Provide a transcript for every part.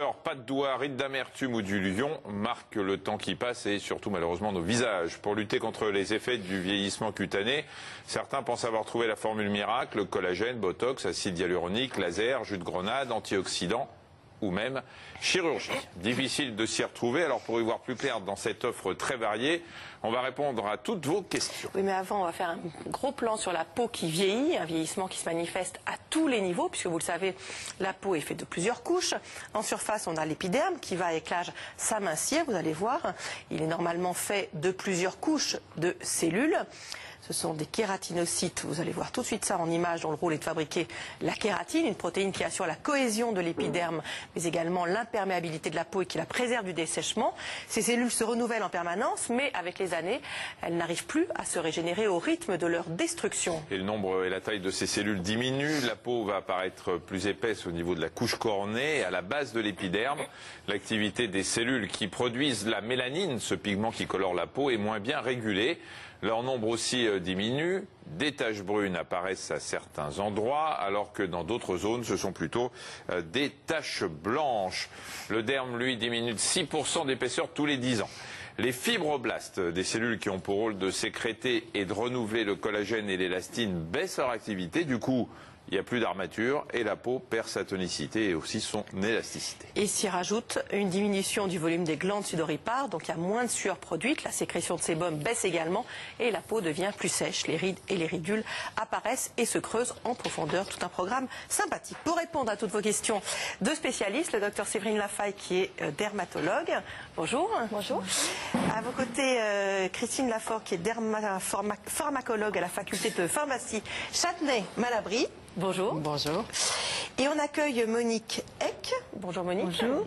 Alors, pas de doigts, rides d'amertume ou du lion marquent le temps qui passe et surtout malheureusement nos visages. Pour lutter contre les effets du vieillissement cutané, certains pensent avoir trouvé la formule miracle, collagène, botox, acide hyaluronique, laser, jus de grenade, antioxydants ou même chirurgie. Difficile de s'y retrouver, alors pour y voir plus clair dans cette offre très variée, on va répondre à toutes vos questions. Oui, mais avant, on va faire un gros plan sur la peau qui vieillit, un vieillissement qui se manifeste à tous les niveaux, puisque vous le savez, la peau est faite de plusieurs couches. En surface, on a l'épiderme qui va avec l'âge s'amincir, vous allez voir. Il est normalement fait de plusieurs couches de cellules. Ce sont des kératinocytes, vous allez voir tout de suite ça en image, dont le rôle est de fabriquer la kératine, une protéine qui assure la cohésion de l'épiderme, mais également l'imperméabilité de la peau et qui la préserve du dessèchement. Ces cellules se renouvellent en permanence, mais avec les années, elles n'arrivent plus à se régénérer au rythme de leur destruction. Et le nombre et la taille de ces cellules diminuent, la peau va apparaître plus épaisse au niveau de la couche cornée, à la base de l'épiderme. L'activité des cellules qui produisent la mélanine, ce pigment qui colore la peau, est moins bien régulée. Leur nombre aussi diminue, des taches brunes apparaissent à certains endroits, alors que dans d'autres zones, ce sont plutôt des taches blanches. Le derme, lui, diminue de 6% d'épaisseur tous les 10 ans. Les fibroblastes, des cellules qui ont pour rôle de sécréter et de renouveler le collagène et l'élastine, baissent leur activité. Du coup, il n'y a plus d'armature et la peau perd sa tonicité et aussi son élasticité. Et s'y rajoute une diminution du volume des glandes sudoripares, donc il y a moins de sueur produite, la sécrétion de sébum baisse également et la peau devient plus sèche. Les rides et les ridules apparaissent et se creusent en profondeur. Tout un programme sympathique. Pour répondre à toutes vos questions de spécialistes, le docteur Séverine Lafaille qui est dermatologue. Bonjour. Bonjour. À vos côtés, Christine Lafort qui est pharmacologue à la faculté de pharmacie Châtenay-Malabry. Bonjour. Bonjour. Et on accueille Monique Eck. Bonjour Monique. Bonjour.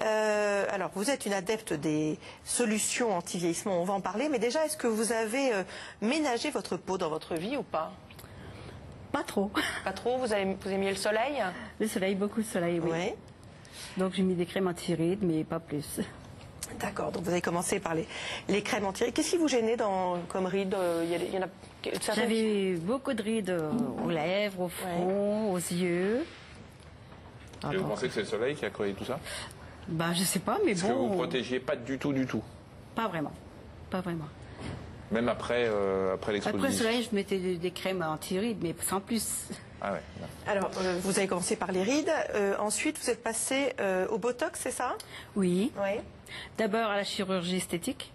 Alors, vous êtes une adepte des solutions anti-vieillissement, on va en parler, mais déjà, est-ce que vous avez ménagé votre peau dans votre vie ou pas? Pas trop. Pas trop, vous aimiez le soleil? Le soleil, beaucoup de soleil, oui. Oui. Donc j'ai mis des crèmes anti-rides, mais pas plus. D'accord, donc vous avez commencé par les crèmes anti-rides. Qu'est-ce qui vous gênait comme rides? Il y en a certaines... J'avais beaucoup de rides aux lèvres, au front, aux yeux. Et vous pensez que c'est le soleil qui a créé tout ça? Ben, je sais pas, mais Est-ce bon... que vous ne protégiez pas du tout, du tout? Pas vraiment. Pas vraiment. Même après l'exposition? Après le soleil, je mettais des crèmes anti-rides, mais sans plus. Ah ouais. Alors, vous avez commencé par les rides. Ensuite, vous êtes passé au Botox, c'est ça? Oui. Oui. D'abord à la chirurgie esthétique.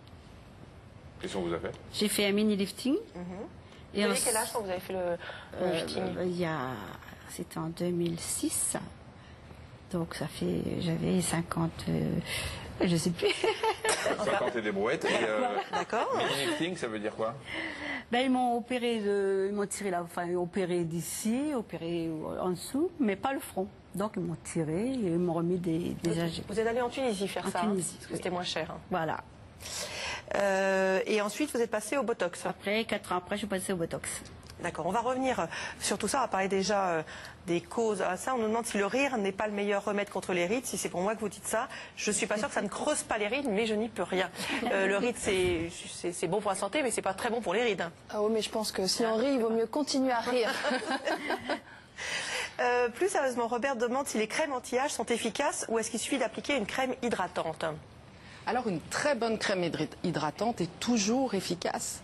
Qu'est-ce qu'on vous a fait? J'ai fait un mini-lifting. Vous avez quel âge quand vous avez fait le lifting? C'était en 2006. Donc ça fait, j'avais 50, je sais plus. 50 et des brouettes. D'accord. Mini-lifting, ça veut dire quoi? Ben, ils m'ont opéré, ils m'ont tiré là, enfin opéré d'ici, opéré en dessous, mais pas le front. Donc ils m'ont tiré et ils m'ont remis des AG. Vous êtes allé en Tunisie faire ça? Tunisie, parce que c'était moins cher. Voilà. Et ensuite, vous êtes passé au Botox? Après, 4 ans après, je suis passée au Botox. D'accord, on va revenir sur tout ça, on va parler déjà des causes à ça. On nous demande si le rire n'est pas le meilleur remède contre les rides. Si c'est pour moi que vous dites ça, je suis pas sûre que ça ne creuse pas les rides, mais je n'y peux rien. Le ride, c'est bon pour la santé, mais c'est pas très bon pour les rides. Ah oui, mais je pense que si on rit, il vaut mieux continuer à rire. Plus sérieusement, Robert demande si les crèmes anti-âge sont efficaces ou est-ce qu'il suffit d'appliquer une crème hydratante? Alors une très bonne crème hydratante est toujours efficace.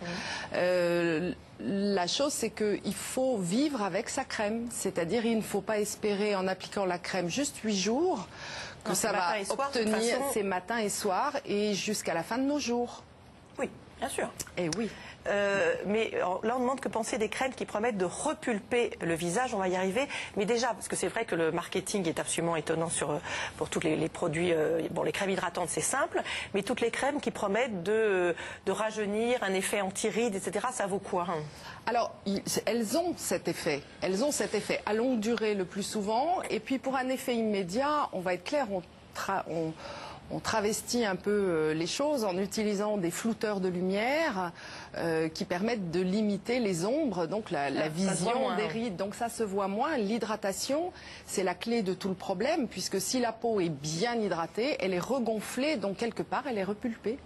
La chose c'est qu'il faut vivre avec sa crème, c'est-à-dire il ne faut pas espérer en appliquant la crème juste 8 jours que non, ça va obtenir façon... ses matins et soirs et jusqu'à la fin de nos jours. Oui, bien sûr. Et oui. Mais là, on demande que penser des crèmes qui promettent de repulper le visage. On va y arriver. Mais déjà, parce que c'est vrai que le marketing est absolument étonnant pour tous les produits. Bon, les crèmes hydratantes, c'est simple. Mais toutes les crèmes qui promettent de rajeunir, un effet anti-rides, etc., ça vaut quoi? Alors, elles ont cet effet. Elles ont cet effet à longue durée le plus souvent. Et puis, pour un effet immédiat, on va être clair, on travestit un peu les choses en utilisant des flouteurs de lumière qui permettent de limiter les ombres, donc la vision des rides. Donc ça se voit moins. L'hydratation, c'est la clé de tout le problème, puisque si la peau est bien hydratée, elle est regonflée, donc quelque part, elle est repulpée.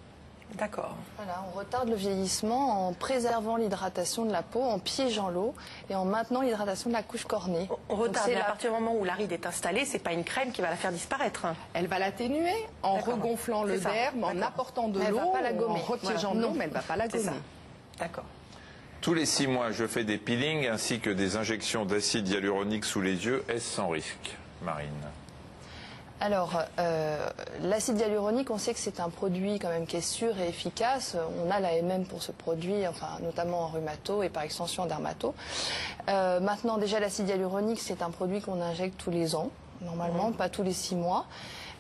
D'accord. Voilà, on retarde le vieillissement en préservant l'hydratation de la peau, en piégeant l'eau et en maintenant l'hydratation de la couche cornée. On retarde, mais à partir du moment où la ride est installée, c'est pas une crème qui va la faire disparaître. Elle va l'atténuer en regonflant le derme, en apportant de l'eau, en repiégeant l'eau, mais elle ne va pas la gommer. D'accord. Tous les 6 mois, je fais des peelings ainsi que des injections d'acide hyaluronique sous les yeux. Est-ce sans risque, Marine? Alors, l'acide hyaluronique, on sait que c'est un produit quand même qui est sûr et efficace. On a l'AMM pour ce produit, enfin, notamment en rhumato et par extension en dermato. Maintenant, déjà, l'acide hyaluronique, c'est un produit qu'on injecte tous les ans, normalement, pas tous les 6 mois.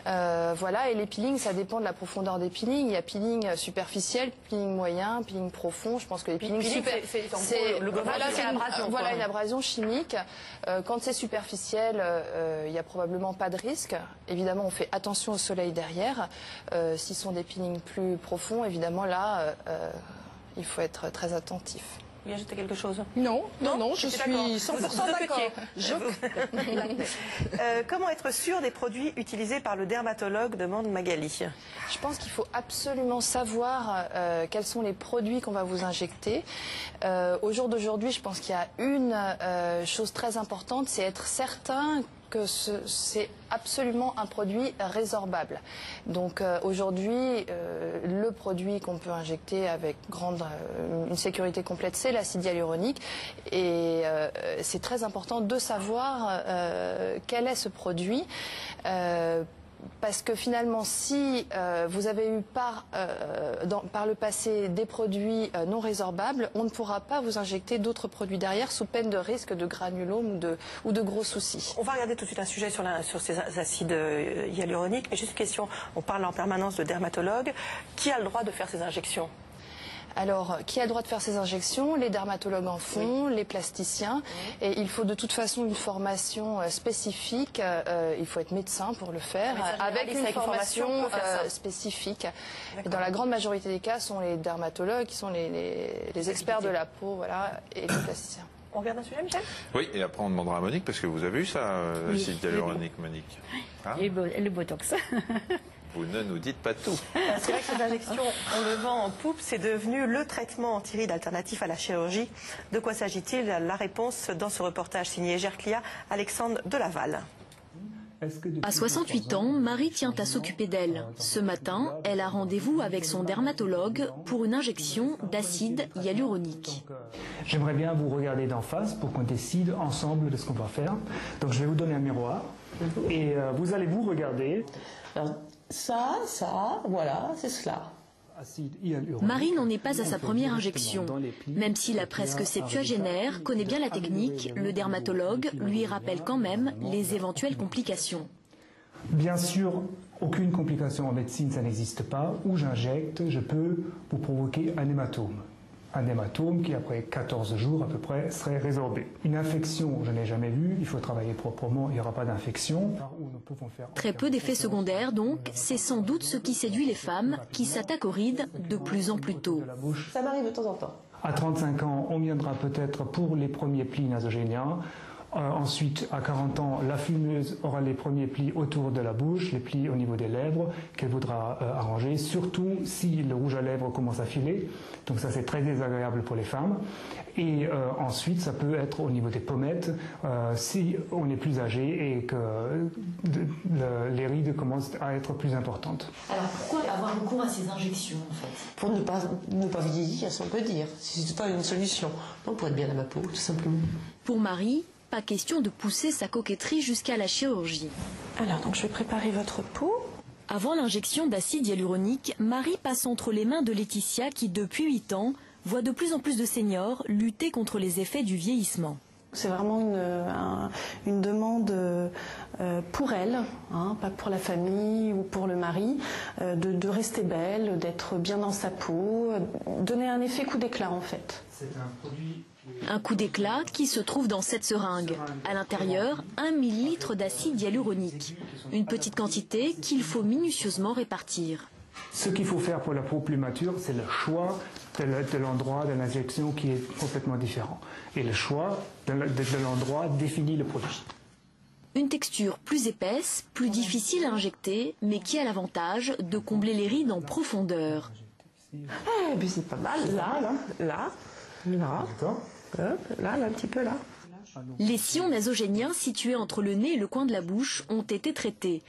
Voilà, et les peelings, ça dépend de la profondeur des peelings. Il y a peeling superficiel, peeling moyen, peeling profond. Je pense que les peelings c'est le gommage, voilà, une abrasion chimique. Quand c'est superficiel, il n'y a probablement pas de risque. Évidemment, on fait attention au soleil derrière. S'ils sont des peelings plus profonds, évidemment, là, il faut être très attentif. Vous voulez ajouter quelque chose? Non, je suis 100% d'accord. Comment être sûr des produits utilisés par le dermatologue, demande Magali. Je pense qu'il faut absolument savoir quels sont les produits qu'on va vous injecter. Au jour d'aujourd'hui, je pense qu'il y a une chose très importante, c'est être certain que c'est absolument un produit résorbable. Donc aujourd'hui, le produit qu'on peut injecter avec une sécurité complète, c'est l'acide hyaluronique. Et c'est très important de savoir quel est ce produit. Parce que finalement, si vous avez eu par le passé des produits non résorbables, on ne pourra pas vous injecter d'autres produits derrière sous peine de risque de granulomes ou de gros soucis. On va regarder tout de suite un sujet sur ces acides hyaluroniques. Mais juste une question, on parle en permanence de dermatologues. Qui a le droit de faire ces injections ? Alors, qui a le droit de faire ces injections? Les dermatologues en font, les plasticiens. Et il faut de toute façon une formation spécifique. Il faut être médecin pour le faire, avec une formation spécifique. Et dans la grande majorité des cas, ce sont les dermatologues qui sont les experts de la peau, voilà, et les plasticiens. On regarde un sujet, Michel? Oui, et après on demandera à Monique, parce que vous avez eu ça, l'acide hyaluronique, Monique. Hein? Et le Botox. Vous ne nous dites pas tout. C'est vrai que cette injection, on le vend en poupe, c'est devenu le traitement anti-rides alternatif à la chirurgie. De quoi s'agit-il? La réponse dans ce reportage signé Gerclia, Alexandre Delaval. À 68 ans, Marie tient à s'occuper d'elle. Ce matin, elle a rendez-vous avec son dermatologue pour une injection d'acide hyaluronique. J'aimerais bien vous regarder d'en face pour qu'on décide ensemble de ce qu'on va faire. Donc je vais vous donner un miroir et vous allez vous regarder. Alors, ça, voilà, c'est cela. Marie n'en est pas à sa première injection. Même si la presque septuagénaire connaît bien la technique, le dermatologue lui rappelle quand même les éventuelles complications. Bien sûr, aucune complication en médecine, ça n'existe pas. Où j'injecte, je peux vous provoquer un hématome. Un hématome qui, après 14 jours à peu près, serait résorbé. Une infection, je n'ai jamais vu, il faut travailler proprement, il n'y aura pas d'infection. Très peu d'effets secondaires donc, c'est sans doute ce qui séduit les femmes qui s'attaquent aux rides de plus en plus tôt. Ça m'arrive de temps en temps. À 35 ans, on viendra peut-être pour les premiers plis nasogéniens. Ensuite, à 40 ans, la fumeuse aura les premiers plis autour de la bouche, les plis au niveau des lèvres, qu'elle voudra arranger, surtout si le rouge à lèvres commence à filer. Donc ça, c'est très désagréable pour les femmes. Et ensuite, ça peut être au niveau des pommettes, si on est plus âgé et que les rides commencent à être plus importantes. Alors pourquoi avoir recours à ces injections en fait? Pour ne pas vieillir, si on peut dire. C'est pas une solution. Donc pour être bien à ma peau, tout simplement. Pour Marie, pas question de pousser sa coquetterie jusqu'à la chirurgie. Alors, donc je vais préparer votre peau. Avant l'injection d'acide hyaluronique, Marie passe entre les mains de Laetitia qui, depuis 8 ans, voit de plus en plus de seniors lutter contre les effets du vieillissement. C'est vraiment une demande pour elle, hein, pas pour la famille ou pour le mari, de rester belle, d'être bien dans sa peau, donner un effet coup d'éclat en fait. C'est un produit... Un coup d'éclat qui se trouve dans cette seringue. À l'intérieur, 1 millilitre d'acide hyaluronique. Une petite quantité qu'il faut minutieusement répartir. Ce qu'il faut faire pour la peau plus mature, c'est le choix de l'endroit de l'injection qui est complètement différent. Et le choix de l'endroit définit le produit. Une texture plus épaisse, plus difficile à injecter, mais qui a l'avantage de combler les rides en profondeur. Eh bien, c'est pas mal. Là, un petit peu là. Les sillons nasogéniens situés entre le nez et le coin de la bouche ont été traités.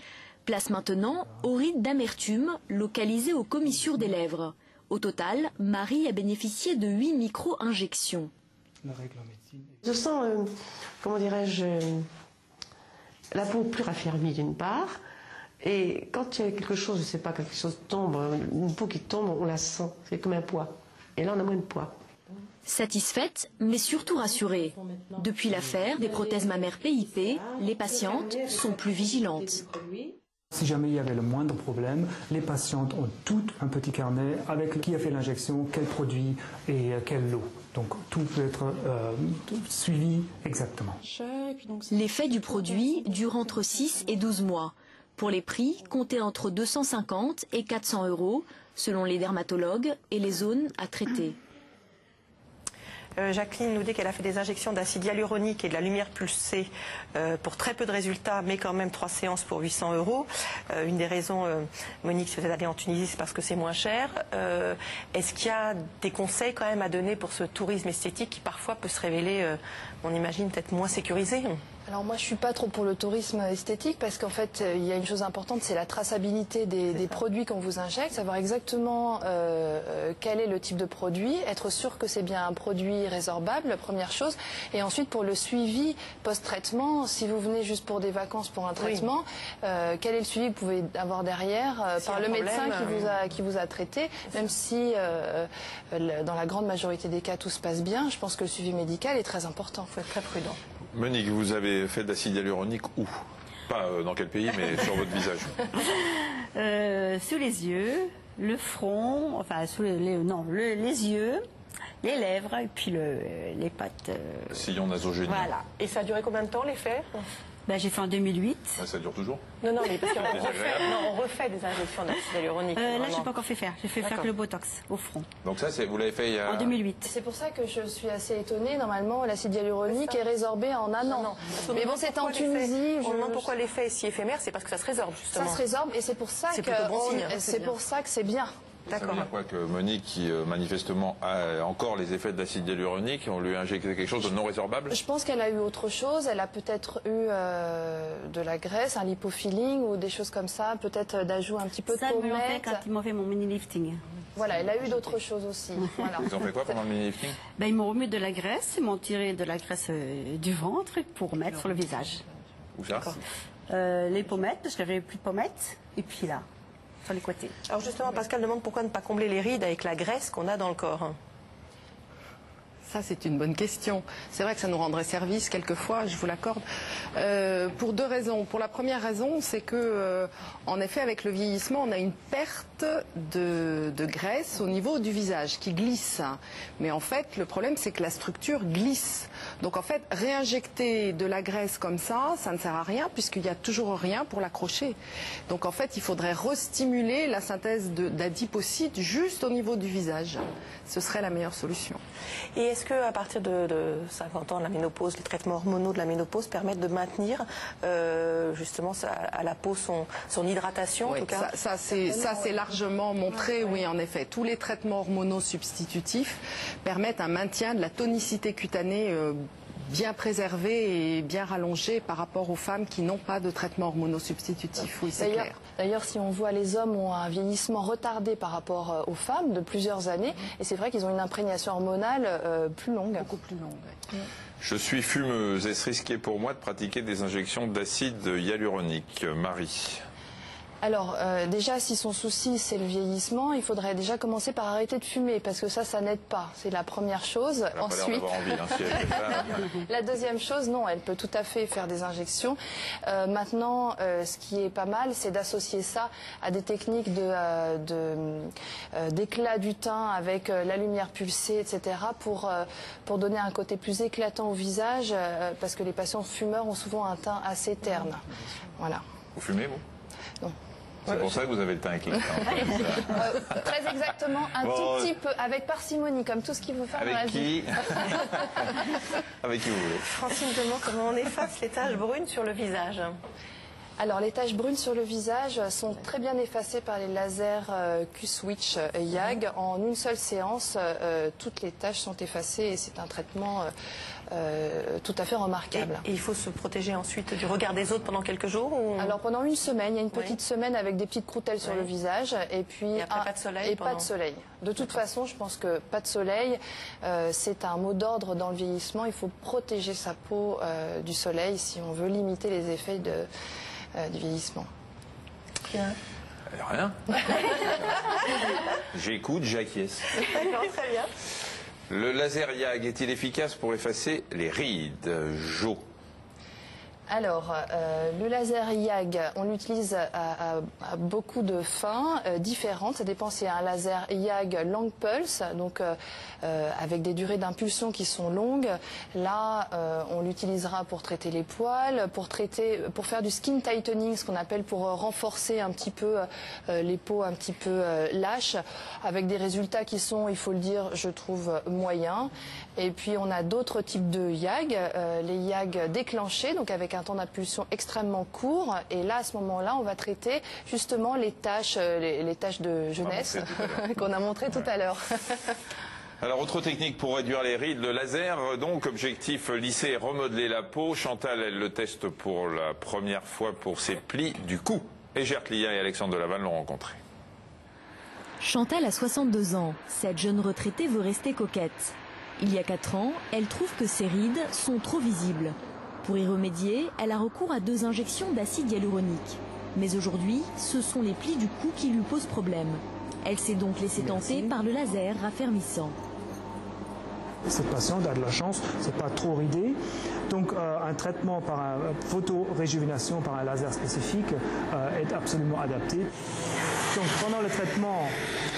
Place maintenant aux rides d'amertume localisées aux commissures des lèvres. Au total, Marie a bénéficié de 8 micro-injections. Je sens, comment dirais-je, la peau plus raffermie d'une part. Et quand il y a quelque chose, je ne sais pas, quelque chose tombe, une peau qui tombe, on la sent. C'est comme un poids. Et là, on a moins de poids. Satisfaite, mais surtout rassurée. Depuis l'affaire des prothèses mammaires PIP, les patientes sont plus vigilantes. Si jamais il y avait le moindre problème, les patientes ont toutes un petit carnet avec qui a fait l'injection, quel produit et quel lot. Donc tout peut être suivi exactement. L'effet du produit dure entre 6 et 12 mois. Pour les prix, comptez entre 250 et 400 €, selon les dermatologues et les zones à traiter. Jacqueline nous dit qu'elle a fait des injections d'acide hyaluronique et de la lumière pulsée pour très peu de résultats, mais quand même 3 séances pour 800 €. Une des raisons, Monique, si vous êtes allée en Tunisie, c'est parce que c'est moins cher. Est-ce qu'il y a des conseils quand même à donner pour ce tourisme esthétique qui parfois peut se révéler, on imagine, peut-être moins sécurisé? Alors moi je suis pas trop pour le tourisme esthétique parce qu'en fait il y a une chose importante, c'est la traçabilité des produits qu'on vous injecte, savoir exactement quel est le type de produit, être sûr que c'est bien un produit résorbable, première chose, et ensuite pour le suivi post-traitement, si vous venez juste pour des vacances pour un traitement, quel est le suivi que vous pouvez avoir derrière par le médecin qui vous a traité, même si dans la grande majorité des cas tout se passe bien, je pense que le suivi médical est très important. Il faut être très prudent. Monique, vous avez fait de l'acide hyaluronique où? Pas dans quel pays, mais sur votre visage. Sous les yeux, le front, enfin sous les yeux, les lèvres et puis les pattes. Sillon nasogénien. Voilà. Et ça a duré combien de temps l'effet? J'ai fait en 2008. Ouais, ça dure toujours? Non, mais parce qu'on refait des injections d'acide hyaluronique. Là, je n'ai pas encore fait faire. J'ai fait faire que le Botox au front. Donc ça, vous l'avez fait il y a... En 2008. C'est pour ça que je suis assez étonnée. Normalement, l'acide hyaluronique est résorbé en un an. Mais bon, c'est en Tunisie. On demande pourquoi l'effet est si éphémère, c'est parce que ça se résorbe, justement. Ça se résorbe et c'est pour ça que c'est bien. Ça veut dire quoi que Monique, qui manifestement a encore les effets de l'acide hyaluronique, on lui a injecté quelque chose de non résorbable? Je pense qu'elle a eu autre chose. Elle a peut-être eu de la graisse, un lipofilling ou des choses comme ça, peut-être d'ajout un petit peu de pommette. Ça, ils m'ont fait quand ils m'ont fait mon mini-lifting. Voilà, elle a eu d'autres choses aussi. Voilà. Ils ont fait quoi pendant le mini-lifting? Ils m'ont remis de la graisse, ils m'ont tiré de la graisse du ventre pour mettre sur le visage. Où ça? Les pommettes, parce que j'avais plus de pommettes, et puis là. Sur les côtés. Alors justement, Pascal demande pourquoi ne pas combler les rides avec la graisse qu'on a dans le corps. Ça, c'est une bonne question. C'est vrai que ça nous rendrait service quelquefois, je vous l'accorde. Pour deux raisons. Pour la première raison, c'est que, en effet, avec le vieillissement, on a une perte de graisse au niveau du visage qui glisse. Mais en fait, le problème, c'est que la structure glisse. Donc, en fait, réinjecter de la graisse comme ça ne sert à rien puisqu'il n'y a toujours rien pour l'accrocher. Donc, en fait, il faudrait restimuler la synthèse d'adipocytes juste au niveau du visage. Ce serait la meilleure solution. Et est-ce qu'à partir de 50 ans, la ménopause, les traitements hormonaux de la ménopause permettent de maintenir justement à la peau son hydratation? Oui, en tout cas ça c'est largement montré, oui, en effet. Tous les traitements hormonaux substitutifs permettent un maintien de la tonicité cutanée bien préservée et bien rallongée par rapport aux femmes qui n'ont pas de traitement hormonaux substitutif. Oui, c'est clair. D'ailleurs, si on voit, les hommes ont un vieillissement retardé par rapport aux femmes de plusieurs années, et c'est vrai qu'ils ont une imprégnation hormonale plus longue. Beaucoup plus longue, oui. Je suis fumeuse. Est-ce risqué pour moi de pratiquer des injections d'acide hyaluronique? Marie? Alors déjà, si son souci c'est le vieillissement, il faudrait déjà commencer par arrêter de fumer parce que ça n'aide pas. C'est la première chose. Ensuite, la deuxième chose, non, elle peut tout à fait faire des injections. Maintenant, ce qui est pas mal, c'est d'associer ça à des techniques d'éclat du teint avec la lumière pulsée, etc. pour donner un côté plus éclatant au visage parce que les patients fumeurs ont souvent un teint assez terne. Voilà. Vous fumez, vous? Non. C'est pour ça que vous avez le teint éclatant. Très exactement, tout petit peu, avec parcimonie, comme tout ce qui vous fait dans la vie. Avec qui vous voulez. Francine demande comment on efface les taches brunes sur le visage. Alors, les taches brunes sur le visage sont très bien effacées par les lasers Q-Switch YAG. En une seule séance, toutes les taches sont effacées et c'est un traitement tout à fait remarquable. Et il faut se protéger ensuite du regard des autres pendant quelques jours ou... Alors, pendant une semaine, il y a une petite semaine avec des petites croutelles sur le visage et puis après, pas de soleil. Pas de soleil. De toute façon, je pense que pas de soleil, c'est un mot d'ordre dans le vieillissement. Il faut protéger sa peau du soleil si on veut limiter les effets du vieillissement. Rien. J'écoute, j'acquiesce. D'accord, très bien. Le laser YAG est-il efficace pour effacer les rides, Jo? Alors, le laser YAG, on l'utilise à beaucoup de fins différentes. Ça dépend si c'est un laser YAG long pulse, donc avec des durées d'impulsion qui sont longues. Là, on l'utilisera pour traiter les poils, pour faire du skin tightening, ce qu'on appelle pour renforcer un petit peu les peaux un petit peu lâches, avec des résultats qui sont, il faut le dire, je trouve moyens. Et puis, on a d'autres types de YAG, les YAG déclenchés, donc avec un temps d'impulsion extrêmement court. Et là, à ce moment-là, on va traiter justement les taches de jeunesse qu'on a montré tout à l'heure. Alors, autre technique pour réduire les rides, le laser. Donc, objectif lisser et remodeler la peau. Chantal, elle le teste pour la première fois pour ses plis du cou. Et Gert Lia et Alexandre Delaval l'ont rencontré. Chantal a 62 ans. Cette jeune retraitée veut rester coquette. Il y a 4 ans, elle trouve que ses rides sont trop visibles. Pour y remédier, elle a recours à 2 injections d'acide hyaluronique. Mais aujourd'hui, ce sont les plis du cou qui lui posent problème. Elle s'est donc laissée tenter par le laser raffermissant. Cette patiente a de la chance, c'est pas trop ridé. Donc un traitement par une photoréjuvénation par un laser spécifique est absolument adapté. Donc pendant le traitement,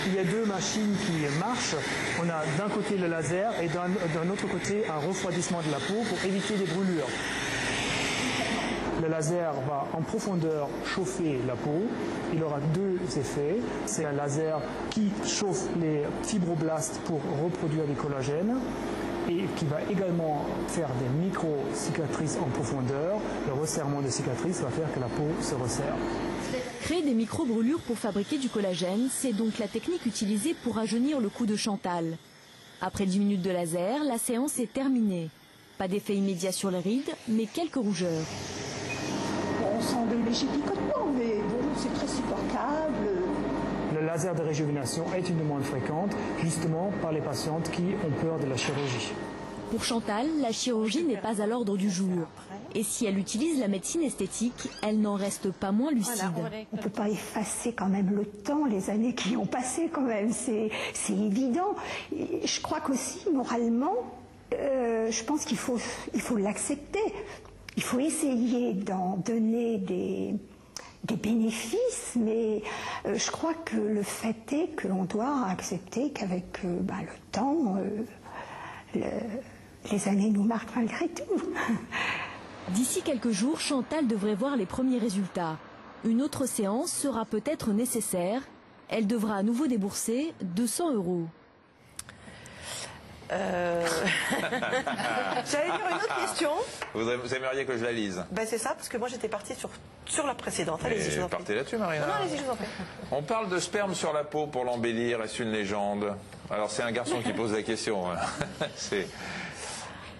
il y a 2 machines qui marchent. On a d'un côté le laser et d'un autre côté un refroidissement de la peau pour éviter des brûlures. Le laser va en profondeur chauffer la peau. Il aura 2 effets. C'est un laser qui chauffe les fibroblastes pour reproduire du collagène et qui va également faire des micro-cicatrices en profondeur. Le resserrement de cicatrices va faire que la peau se resserre. Créer des micro-brûlures pour fabriquer du collagène, c'est donc la technique utilisée pour rajeunir le cou de Chantal. Après 10 minutes de laser, la séance est terminée. Pas d'effet immédiat sur les rides, mais quelques rougeurs. On sent des légers picotements, mais bon, c'est très supportable. Le laser de réjuvénation est une demande fréquente, justement par les patientes qui ont peur de la chirurgie. Pour Chantal, la chirurgie n'est pas à l'ordre du jour. Et si elle utilise la médecine esthétique, elle n'en reste pas moins lucide. On ne peut pas effacer quand même le temps, les années qui ont passé quand même, c'est évident. Et je crois qu'aussi, moralement, je pense qu'il faut l'accepter. Il faut essayer d'en donner des bénéfices, mais je crois que le fait est qu'on doit accepter qu'avec le temps, les années nous marquent malgré tout. D'ici quelques jours, Chantal devrait voir les premiers résultats. Une autre séance sera peut-être nécessaire. Elle devra à nouveau débourser 200 €. J'allais dire une autre question. Vous aimeriez que je la lise? Ben c'est ça, parce que moi j'étais partie sur la précédente. Allez-y, je vous en prie. Partez là-dessus, Marina. Non, allez-y, je vous en prie. On parle de sperme sur la peau pour l'embellir. Est-ce une légende? Alors c'est un garçon qui pose la question.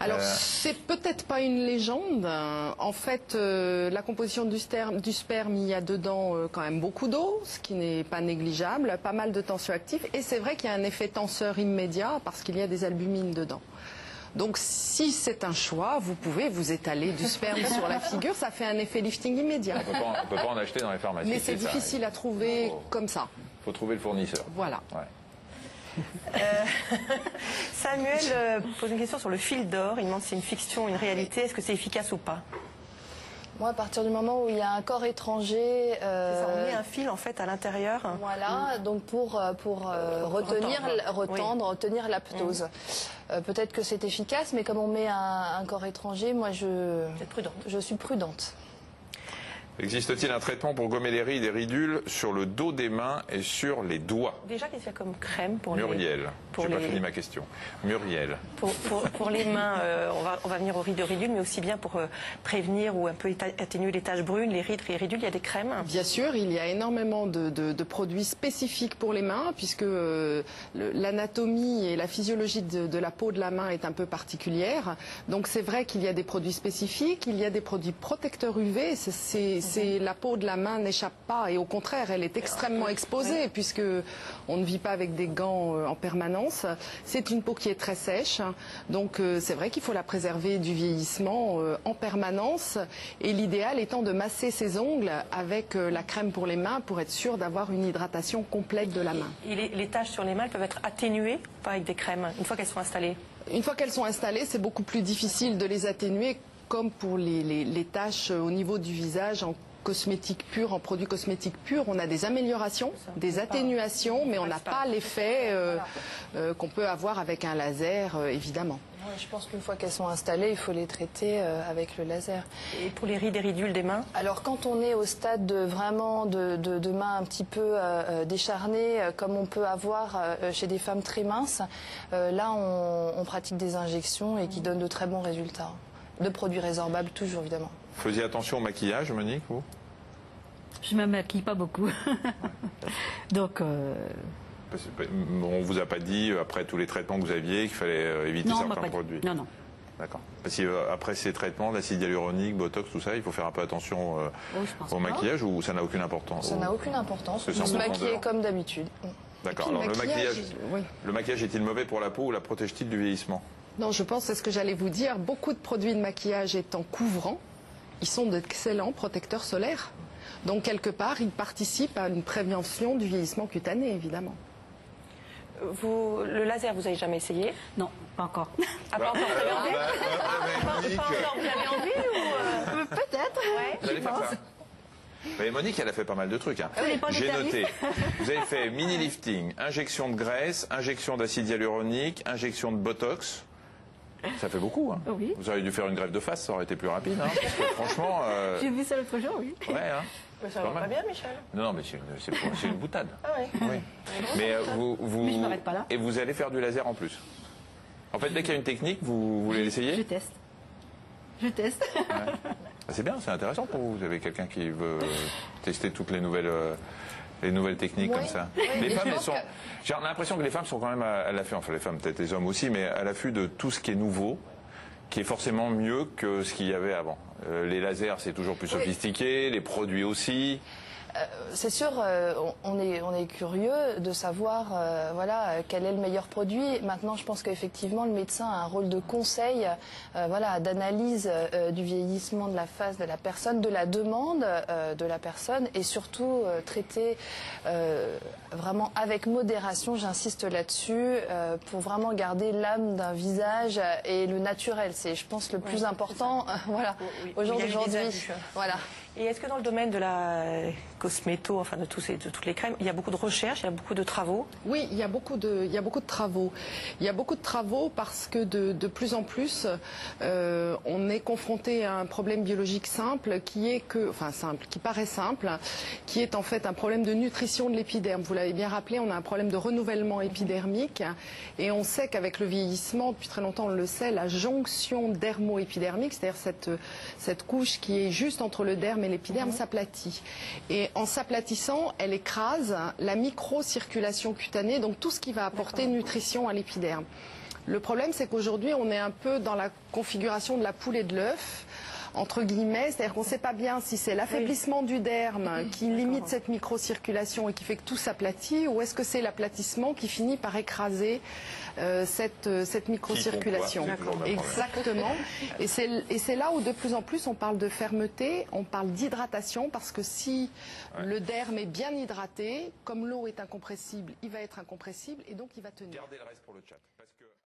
Alors, c'est peut-être pas une légende. En fait, la composition du sperme, il y a dedans quand même beaucoup d'eau, ce qui n'est pas négligeable, pas mal de tensioactifs. Et c'est vrai qu'il y a un effet tenseur immédiat parce qu'il y a des albumines dedans. Donc, si c'est un choix, vous pouvez vous étaler du sperme sur la figure. Ça fait un effet lifting immédiat. On ne peut pas en acheter dans les pharmacies. Mais c'est difficile à trouver comme ça. Il faut trouver le fournisseur. Voilà. Ouais. Samuel pose une question sur le fil d'or. Il demande si c'est une fiction, une réalité. Est-ce que c'est efficace ou pas? Moi, à partir du moment où il y a un corps étranger... on met un fil en fait à l'intérieur. Voilà, donc pour retenir la ptose. Peut-être que c'est efficace, mais comme on met un corps étranger, moi je suis prudente. Existe-t-il un traitement pour gommer les rides et ridules sur le dos des mains et sur les doigts? Déjà, qu'est-ce qu'il y a comme crème pour Muriel. J'ai pas fini ma question. Muriel. Pour les mains, on va venir aux rides ridules, mais aussi bien pour prévenir ou un peu atténuer les taches brunes, les rides et les ridules, il y a des crèmes. Bien sûr, il y a énormément de produits spécifiques pour les mains, puisque l'anatomie et la physiologie de la peau de la main est un peu particulière. Donc c'est vrai qu'il y a des produits spécifiques, il y a des produits protecteurs UV. La peau de la main n'échappe pas, et au contraire, elle est extrêmement exposée, puisque on ne vit pas avec des gants en permanence. C'est une peau qui est très sèche, donc c'est vrai qu'il faut la préserver du vieillissement en permanence, et l'idéal étant de masser ses ongles avec la crème pour les mains pour être sûr d'avoir une hydratation complète de la main. Et les taches sur les mains peuvent être atténuées, pas avec des crèmes, une fois qu'elles sont installées? Une fois qu'elles sont installées, c'est beaucoup plus difficile de les atténuer, comme pour les taches au niveau du visage en cosmétiques purs, en produits cosmétiques purs, on a des améliorations, des atténuations, mais on n'a pas l'effet qu'on peut avoir avec un laser, évidemment. Ouais, je pense qu'une fois qu'elles sont installées, il faut les traiter avec le laser. Et pour les rides et ridules des mains? Alors quand on est au stade de mains un petit peu décharnées, comme on peut avoir chez des femmes très minces, là on pratique des injections et qui donnent de très bons résultats. De produits résorbables toujours, évidemment. Faisiez attention au maquillage, Monique, vous? Je ne me maquille pas beaucoup. Donc... On vous a pas dit, après tous les traitements que vous aviez, qu'il fallait éviter certains produits? Non, non. D'accord. Parce qu'après ces traitements, l'acide hyaluronique, Botox, tout ça, il faut faire un peu attention au maquillage, ou ça n'a aucune importance? Ça n'a aucune importance. On se maquille comme d'habitude. D'accord. Alors le maquillage est-il mauvais pour la peau ou la protège-t-il du vieillissement? Non, je pense, c'est ce que j'allais vous dire, beaucoup de produits de maquillage étant couvrants, ils sont d'excellents protecteurs solaires. Donc, quelque part, ils participent à une prévention du vieillissement cutané, évidemment. Le laser, vous n'avez jamais essayé? Non, pas encore. Ah, pas encore, vous avez envie? Pas encore, vous avez envie ou Peut-être, ouais. Vous allez faire ça? Mais Monique, elle a fait pas mal de trucs. Hein. J'ai noté, vous avez fait mini-lifting, injection de graisse, injection d'acide hyaluronique, injection de Botox. Ça fait beaucoup. Hein. Oui. Vous auriez dû faire une greffe de face, ça aurait été plus rapide. Hein, parce que franchement... J'ai vu ça l'autre jour, oui. Ouais, hein. Mais ça va pas bien, Michel? Non, mais c'est une boutade. Ah ouais. Oui. Mais Mais je m'arrête pas là. Et vous allez faire du laser en plus. En fait, dès qu'il y a une technique, vous voulez l'essayer? Je teste. Je teste. Ouais. C'est bien, c'est intéressant pour vous. Vous avez quelqu'un qui veut tester toutes les nouvelles techniques comme ça. Oui, les femmes, j'ai l'impression que les femmes sont quand même à l'affût, enfin les femmes, peut-être les hommes aussi, mais à l'affût de tout ce qui est nouveau, qui est forcément mieux que ce qu'il y avait avant. Les lasers, c'est toujours plus sophistiqué, les produits aussi. C'est sûr, on est curieux de savoir voilà, quel est le meilleur produit. Maintenant, je pense qu'effectivement, le médecin a un rôle de conseil, voilà, d'analyse du vieillissement de la face de la personne, de la demande de la personne, et surtout traiter vraiment avec modération, j'insiste là-dessus, pour vraiment garder l'âme d'un visage et le naturel. C'est, je pense, le plus important voilà, au jour d'aujourd'hui. Voilà. Et est-ce que dans le domaine de la cosméto, enfin de toutes les crèmes, il y a beaucoup de recherches, il y a beaucoup de travaux? Oui, il y a beaucoup de travaux. Il y a beaucoup de travaux parce que de plus en plus, on est confronté à un problème biologique simple qui paraît simple, qui est en fait un problème de nutrition de l'épiderme. Vous l'avez bien rappelé, on a un problème de renouvellement épidermique, et on sait qu'avec le vieillissement, depuis très longtemps on le sait, la jonction dermo-épidermique, c'est-à-dire cette couche qui est juste entre le derme et l'épiderme, s'aplatit. Et en s'aplatissant, elle écrase la microcirculation cutanée, donc tout ce qui va apporter nutrition à l'épiderme. Le problème, c'est qu'aujourd'hui, on est un peu dans la configuration de la poule et de l'œuf, entre guillemets, c'est-à-dire qu'on ne sait pas bien si c'est l'affaiblissement du derme qui limite cette microcirculation et qui fait que tout s'aplatit, ou est-ce que c'est l'aplatissement qui finit par écraser cette microcirculation. Exactement. Et c'est là où de plus en plus on parle de fermeté, on parle d'hydratation, parce que si le derme est bien hydraté, comme l'eau est incompressible, il va être incompressible et donc il va tenir. Gardez le reste pour le chat.